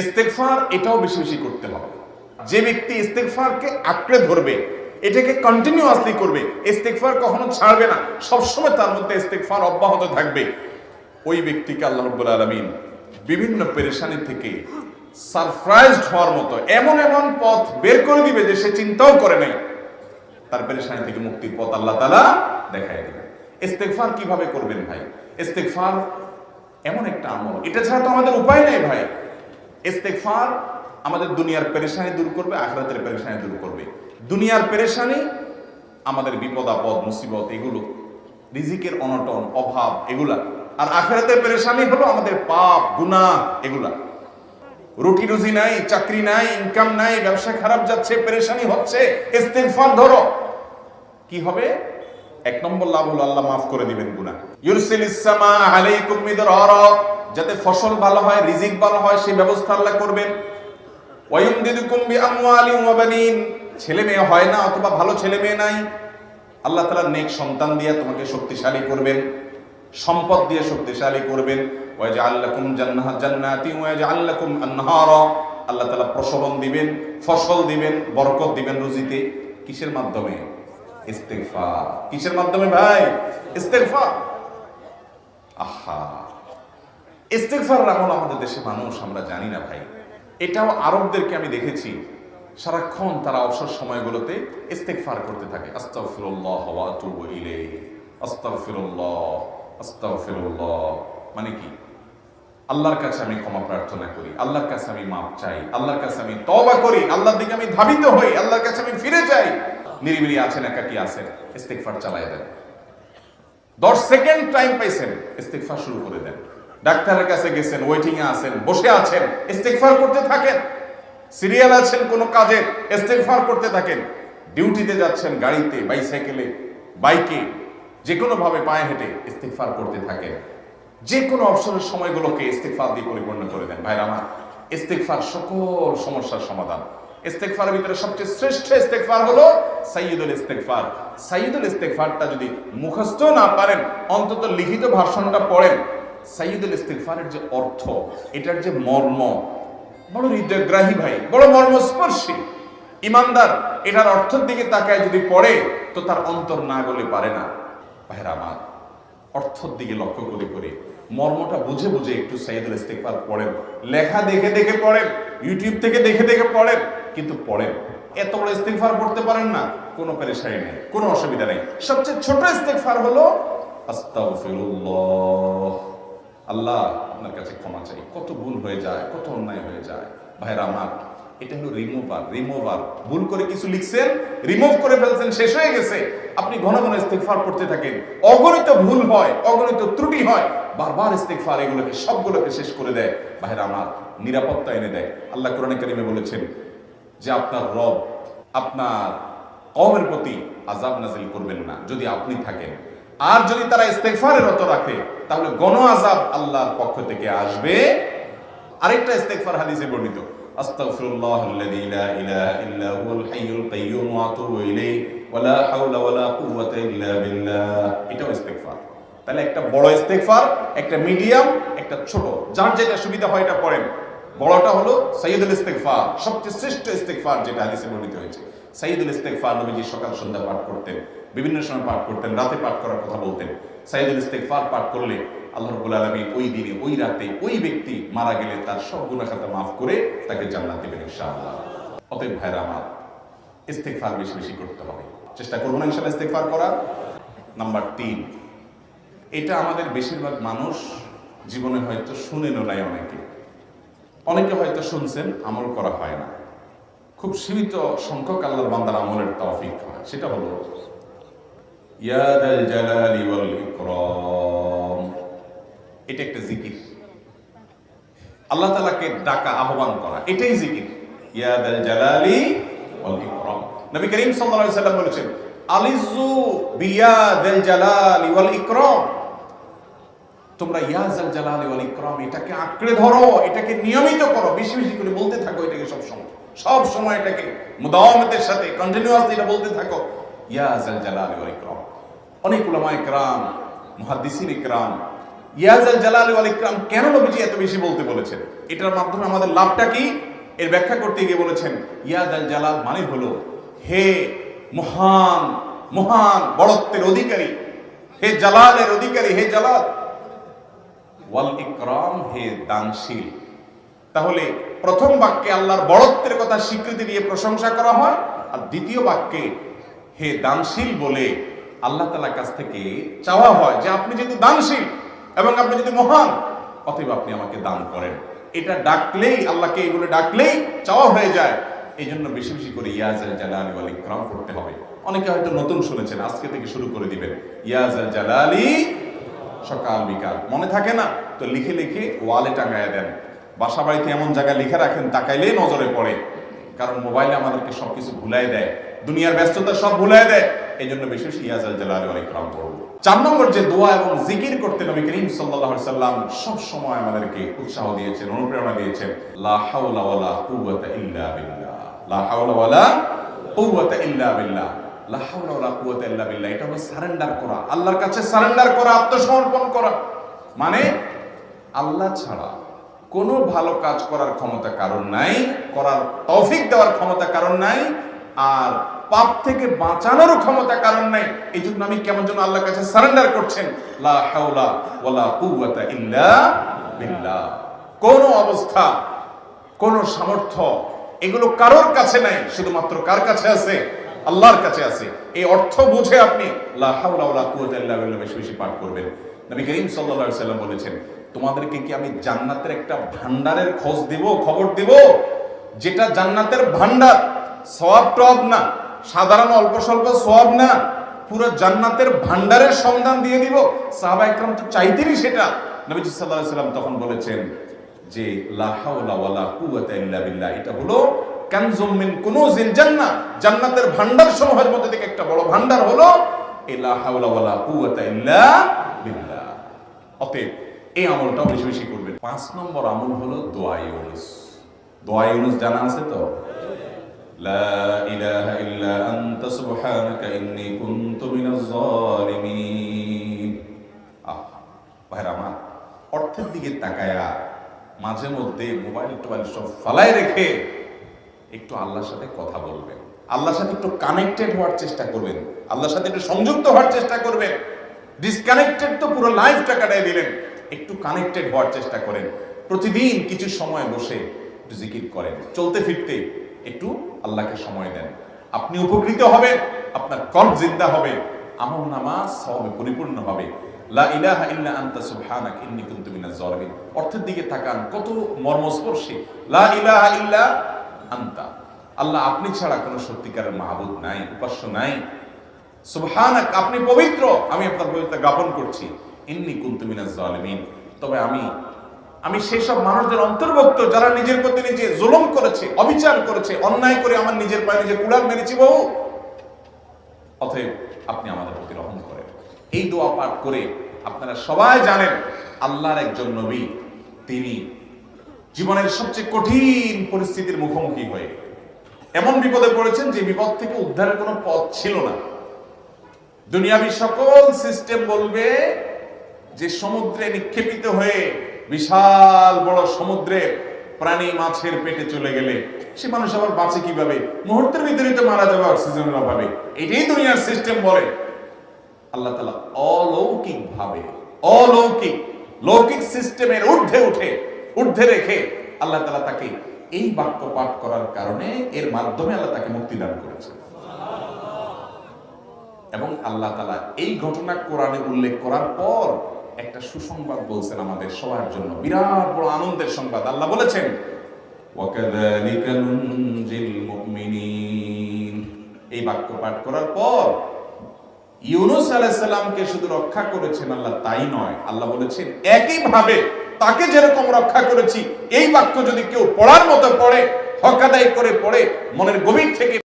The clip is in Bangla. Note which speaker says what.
Speaker 1: ইস্তেগফার এটাও বেশি বেশি করতে হবে। যে ব্যক্তি ইস্তেগফারকে আঁকড়ে ধরবে, এটাকে কন্টিনিউয়াসলি করবে, ইস্তেগফার কখনো ছাড়বে না, সবসময় তার মধ্যে ইস্তেগফার অব্যাহত থাকবে, ওই ব্যক্তিকে আল্লাহ রাব্বুল আলামিন বিভিন্ন পেরেশানি থেকে সারপ্রাইজড হওয়ার মতো এমন এমন পথ বের করে দিবে যে সে চিন্তাও করে নাই। তার পেরেশানি থেকে মুক্তির পথ আল্লাহ তাআলা দেখায় দিবেন। ইস্তেগফার কিভাবে করবেন ভাই? ইস্তেগফার এমন একটা আমল, এটা ছাড়া তো আমাদের উপায় নেই ভাই। ইস্তেগফার আমাদের দুনিয়ার পেরেশানি দূর করবে, আখিরাতের পেরেশানি দূর করবে। দুনিয়ার পেরেশানি আমাদের বিপদ আপদ মুসিবত এগুলো, রিজিকের অনটন অভাব এগুলা, আর আখিরাতের পেরেশানি হলো আমাদের পাপ গুনাহ এগুলা। রুটি রুজি নাই, চাকরি নাই, ইনকাম নাই, ব্যবসা খারাপ যাচ্ছে, পেরেশানি হচ্ছে, ইস্তেগফার ধরো, কি হবে? এক নম্বর লাভ হলো আল্লাহ মাফ করে দিবেন গুনাহ। ইউরসিলিস সামা আলাইকুম মিদরারা, যাতে ফসল ভালো হয়, রিজিক ভালো হয়, সেই ব্যবস্থা আল্লাহ করবেন। ওয়ায়ুমদিদুকুম বিআমওয়ালিন ওয়া বানিন, ছেলে মেয়ে হয় না অথবা ভালো ছেলে মেয়ে নাই, আল্লাহ তাআলা নেক সন্তান দিয়ে তোমাকে শক্তিশালী করবেন, সম্পদ দিয়ে শক্তিশালী করবেন। ওয়াজআল লাকুম জান্নাতিন ওয়াজআল লাকুম আনহারা, আল্লাহ তাআলা প্রসবন দিবেন, ফসল দিবেন, বরকত দিবেন রুজিতে। কিসের মাধ্যমে? ইস্তেগফার। কিসের মাধ্যমে ভাই? ইস্তেগফার। আহা, ইস্তেগফারের আমল আমাদের দেশে মানুষ আমরা জানি না ভাই। এটাও আরবদেরকে আমি দেখেছি, সারাক্ষণ তারা অবসর সময়গুলোতে ইস্তেগফার করতে থাকে। আস্তাগফিরুল্লাহ ওয়া আতুবু ইলাইহি, আস্তাগফিরুল্লাহ, আস্তাগফিরুল্লাহ। মানে কি? আল্লাহর কাছে আমি ক্ষমা প্রার্থনা করি, আল্লাহর কাছে আমি মাফ চাই, আল্লাহর কাছে আমি তওবা করি, আল্লাহর দিকে আমি ধাবিত হই, আল্লাহর কাছে আমি ফিরে যাই। নিরিবিলি আছেন, একাকী আছেন, ইস্তেগফার চালায় দেন। 10 সেকেন্ড টাইম পাইছেন, ইস্তেগফার শুরু করে দেন। ডাক্তারের কাছে গেছেন, ওয়েটিং এ আছেন, বসে আছেন, ইস্তেগফার করতে থাকেন। সিরিয়াল আছেন কোনো কাজে, ইস্তেগফার করতে থাকেন। ডিউটিতে যাচ্ছেন, গাড়িতে, বাইসাইকেলে, বাইকে, যে কোনো ভাবে পায়ে হেঁটে ইস্তেগফার করতে থাকেন। যে কোনো অবসরের সময়গুলোকে ইস্তেগফার দিয়ে পরিপূর্ণ করে দেন। ভাইরা আমার, ইস্তেগফার সকল সমস্যার সমাধান। ইস্তেগফারের ভিতরে সবচেয়ে শ্রেষ্ঠ ইস্তেগফার হলো সাইয়্যিদুল ইস্তেগফার। সাইয়্যিদুল ইস্তেগফারটা যদি মুখস্থ না পারেন, অন্তত লিখিত ভাষণটা পড়েন। সাইয়্যিদুল ইস্তেগফারের যে অর্থ, এটার যে মর্ম, বড় হৃদয়গ্রাহী ভাই, বড় মর্মস্পর্শী। ইমানদার এটার অর্থের দিকে তাকায় যদি পড়ে, তো তার অন্তর না গলে পারে না। ভাইরা আমার, অর্থের দিকে লক্ষ্য করে করে মর্মটা বুঝে বুঝে একটু সাইয়্যিদুল ইস্তেগফার পড়েন। লেখা দেখে দেখে পড়েন, ইউটিউব থেকে দেখে দেখে পড়েন, কিন্তু পড়েন। এত বড় ইস্তেগফার পড়তে পারেন না, কোনো পেরেশানি নেই, কোনো অসুবিধা নেই। সবচেয়ে ছোট ইস্তেগফার হলো আস্তাগফিরুল্লাহ, আল্লাহ আপনার কাছে ক্ষমা চাই, কত ভুল হয়ে যায়, কত অন্যায় হয়ে যায়। ভাইরা আমার, এটা হলো রিমুভার। ভুল করে কিছু লিখছেন, রিমুভ করে ফেলছেন, শেষ হয়ে গেছে। আপনি ঘন ঘন ইস্তেগফার করতে থাকেন, অগণিত ভুল হয়, অগণিত ত্রুটি হয়, বারবার ইস্তেগফার এগুলোকে সবগুলোকে শেষ করে দেয়। ভাইরা আমার, নিরাপত্তা এনে দেয়। আল্লাহ কোরআনে কারিমে বলেছেন যে আপনার রব আপনার কওমের প্রতি আযাব নাযিল করবেন না যদি আপনি থাকেন। আর যদি তারা ইস্তেগফারে রত রাখে, তাহলে গণ আযাব আল্লাহর পক্ষ থেকে আসবে। আরেকটা ইস্তেগফার হাদিসে বর্ণিত, আস্তাগফিরুল্লাহাল্লাযী লা ইলাহা ইল্লা হুয়াল হাইয়ুল কাইয়্যুম ওয়া আতুবু ইলাইহি ওয়া লা হাওলা ওয়া লা কুওয়াতা ইল্লা বিল্লাহ। এটাও ইস্তেগফার। তাহলে একটা বড় ইস্তেগফার, একটা মিডিয়াম, একটা ছোট, যার যেটা সুবিধা হয় এটা পড়েন। বড়টা হলো সাইয়্যিদুল ইস্তেগফার, সবচেয়ে শ্রেষ্ঠ ইস্তেগফার যেটা হাদিসে বর্ণিত হয়েছে। সাইয়্যিদুল ইস্তেগফার নবীজি সকাল সন্ধ্যা পাঠ করতেন, বিভিন্ন সময় পাঠ করতেন, রাতে পাঠ করার কথা বলতেন। সাইয়্যিদুল ইস্তেগফার পাঠ করলে আল্লাহ রাব্বুল আলামিন ওই দিনে, ওই রাতে, ওই ব্যক্তি মারা গেলে তার সব গুনাহ খাতা মাফ করে তাকে জান্নাত দিবেন ইনশাআল্লাহ। অতএব ভাইরা আমার, ইস্তেগফার বেশি বেশি করতে হবে, চেষ্টা করব না ইনশাআল্লাহ ইস্তেগফার করার। নাম্বার 3, এটা আমাদের বেশিরভাগ মানুষ জীবনে হয়তো শুনেনও নাই, অনেকে হয়তো শুনছেন, আমল করা হয় না। খুব সীমিত সংখ্যক আল্লাহর বান্দার আমলের তৌফিক হয়। সেটা হলো ইয়া যাল জালালি ওয়াল ইকরাম। এটা একটা জিকির, আল্লাহ তাআলাকে ডাকা, আহ্বান করা, এটাই জিকির। ইয়া যাল জালালি ওয়াল ইকরাম। নবী করিম সাল্লাল্লাহু আলাইহি সাল্লাম বলেছেন, আলিযু বিয়া যাল জালালি ওয়াল ইকরাম। তোমরা ইয়া যাল জালালি ওয়াল ইকরাম এটাকে আঁকড়ে ধরো, এটাকে নিয়মিত করো, বেশি বেশি করে বলতে থাকো এটাকে সব সময় এটাকে মুদাওয়ামাতের সাথে কন্টিনিউয়াসলি এটা বলতে থাকো, ইয়া যাল জালালি ওয়াল ইকরাম। অনেক উলামায়ে কেরাম, মুহাদ্দিসিনে কেরাম ইয়া যাল জালালি ওয়াল ইকরাম কেন নবীজি এত বেশি বলতে বলেছেন, এটার মাধ্যমে আমাদের লাভটা কি, এর ব্যাখ্যা করতে গিয়ে বলেছেন ইয়া যাল জালাল মানে হলো হে মহান মহান বড়ত্বের অধিকারী, হে জালালের অধিকারী, হে জালাল, ওয়াল ইকরাম হে দানশীল। তাহলে প্রথম বাক্যে আল্লাহর বড়ত্বের কথা স্বীকৃতি দিয়ে প্রশংসা করা হয়, আর দ্বিতীয় বাক্যে হে দানশীল বলে আল্লাহ তাআলার কাছ থেকে চাওয়া হয় যে আপনি যেহেতু দানশীল এবং আপনি যদি মহান, অতএব আপনি আমাকে দান করেন। এটা ডাকলেই, আল্লাহকে এই বলে ডাকলেই চাওয়া হয়ে যায়। এই জন্য বেশি বেশি করে ইয়া যাল জালালি ওয়াল ইকরাম করতে হবে। অনেকে হয়তো নতুন শুনেছেন, আজকে থেকে শুরু করে দিবেন ইয়া যাল জালালি, সকাল বিকাল মনে থাকে না তো লিখে লিখে ওয়ালে টাঙায় দেন। বাসা বাড়িতে এমন জায়গায় লিখে রাখেন তাকাইলেই নজরে পড়ে, কারণ মোবাইলে আমাদেরকে সবকিছু ভুলাই দেয়, দুনিয়ার ব্যস্ততা সব ভুলাই দেয়। এই জন্য বেশি বেশি ইয়া যাল জালালি ওয়াল ইকরাম করব। 4 নম্বর যে দোয়া এবং জিকির করতে নবী করিম সাল্লাল্লাহু আলাইহি সাল্লাম সব সময় আমাদেরকে উৎসাহ দিয়েছেন, অনুপ্রেরণা দিয়েছেন। লা হাওলা ওয়ালা কুওয়াতা ইল্লা বিল্লাহ, লা হাওলা ওয়ালা কুওয়াতা ইল্লা বিল্লাহ, লা হাওলা ওয়ালা কুওয়াতা ইল্লা বিল্লাহ। এটা হলো সারেন্ডার করা, আল্লাহর কাছে সারেন্ডার করা, আত্মসমর্পণ করা। মানে আল্লাহ ছাড়া কোনো ভালো কাজ করার ক্ষমতা কারণ নাই, করার তৌফিক দেওয়ার ক্ষমতা কারণ নাই, আর পাপ থেকে বাঁচানোর ক্ষমতা কারণ নাই। এই জন্য আমি কেমন যেন আল্লাহর কাছে সারেন্ডার করছেন, লা হাওলা ওয়ালা কুওয়াতা ইল্লা বিল্লাহ। কোন অবস্থা, কোন সামর্থ্য এগুলো কারোর কাছে নাই, শুধুমাত্র কার কাছে আছে? আল্লাহর কাছে আছে। এই অর্থ বুঝে আপনি লা হাওলা ওয়ালা কুওয়াতা ইল্লা বিল্লাহ বেশি বেশি পাঠ করবেন। নবী করিম সাল্লাল্লাহু আলাইহি সাল্লাম বলেছেন, তোমাদেরকে কি আমি জান্নাতের একটা ভান্ডারের খোঁজ দিব, খবর দিব, যেটা জান্নাতের ভান্ডার, সওয়াব টব না, সাধারণ অল্প স্বল্প সওয়াব না, পুরো জান্নাতের ভান্ডারের সন্ধান দিয়ে দিব। সাহাবা ইকরাম তো চাইতেনই সেটা। নবীজি সাল্লাল্লাহু আলাইহি সাল্লাম তখন বলেছেন যে লা হাওলা ওয়ালা কুওয়াতা ইল্লা বিল্লাহ, এটা হলো কানজুম মিন কুনুজিল জান্নাহ, জান্নাতের ভান্ডার সমূহের মধ্যে থেকে একটা বড় ভান্ডার হলো এই লা হাওলা ওয়ালা কুওয়াতা ইল্লা বিল্লাহ। অতএব এই আমলটাও বেশি বেশি করবেন। 5 নম্বর আমল হলো দোয়া ইউনুস। দোয়া ইউনুস জানা আছে তো? লা ইলাহা ইল্লা আনতা সুবহানাকা ইন্নী কুনতু মিনাজ জালিমিন। ভাইরা আমার, অর্থের দিকে তাকায়া মাঝে মধ্যে মোবাইল টোবাইল সব ফালায় রেখে একটু আল্লাহর সাথে কথা বলবেন, আল্লাহর সাথে একটু কানেক্টেড হওয়ার চেষ্টা করবেন, আল্লাহর সাথে একটু সংযুক্ত হওয়ার চেষ্টা করবেন। ডিসকানেক্টেড তো পুরো লাইফটা কাটাই দিলেন, একটু কানেক্টেড হওয়ার চেষ্টা করেন। প্রতিদিন কিছু সময় বসে একটু জিকির করেন, চলতে ফিরতে একটু আল্লাহকে সময় দেন। আপনি উপকৃত হবেন, আপনার কল্ব জিন্দা হবে, আমল নামা সওয়াবে পরিপূর্ণ হবে। লা ইলাহা ইল্লা আনতা সুবহানাকা ইন্নী কুনতু মিনাজ জালিমিন। অর্থের দিকে তাকান, কত মর্মস্পর্শী। লা ইলাহা ইল্লা আনতা, আল্লাহ আপনি ছাড়া কোনো সত্যিকারের মাহবুদ নাই, উপাস্য নাই। সুবহানাক, আপনি পবিত্র, আমি আপনার পবিত্রতা জ্ঞাপন করছি। ইন্নী কুনতু মিনাজ জালিমিন, তবে আমি সেই সব মানুষদের অন্তর্ভুক্ত যারা নিজের প্রতি নিজে জুলুম করেছে, অবিচার করেছে, অন্যায় করে আমার নিজের পায়ে নিজে কুড়াল মেরেছি বহু। অতএব আপনি আমাদের প্রতি রহম করেন। এই দোয়া পাঠ করে আপনারা সবাই জানেন আল্লাহর একজন নবী, তিনি জীবনের সবচেয়ে কঠিন পরিস্থিতির মুখোমুখি হয়ে এমন বিপদে পড়েছেন যে বিপদ থেকে উদ্ধারের কোনো পথ ছিল না। দুনিয়াবি সকল সিস্টেম বলবে যে সমুদ্রে নিক্ষেপিত হয়ে বিশাল বড় সমুদ্রে প্রাণী মাছের পেটে চলে গেলে সে মানুষ আবার বাঁচে কিভাবে? মুহূর্তের ভিতরে তো মারা যাবে অক্সিজেনের অভাবে। এটাই দুনিয়ার সিস্টেম বলে। আল্লাহ তাআলা অলৌকিক ভাবে, লৌকিক সিস্টেমের ঊর্ধ্বে রেখে আল্লাহ তাআলা তাকে এই বাক্য পাঠ করার কারণে, এর মাধ্যমে আল্লাহ তাকে মুক্তি দান করেছেন। এবং আল্লাহ তাআলা এই ঘটনা কোরআনে উল্লেখ করার পর একটা সুসংবাদ বলছেন আমাদের সবার জন্য, বিরাট বড় আনন্দের সংবাদ। আল্লাহ বলেছেন ওয়াকাযালিকা নুনজিল মুমিনিন। এই বাক্য পাঠ করার পর ইউনূস আলাইহিস সালামকে শুধু রক্ষা করেছেন আল্লাহ তাই নয়, আল্লাহ বলেছেন একই ভাবে তাকে যেরকম রক্ষা করেছি, এই বাক্য যদি কেউ পড়ার মতো পড়ে, হক আদায় করে পড়ে, মনের গভীর থেকে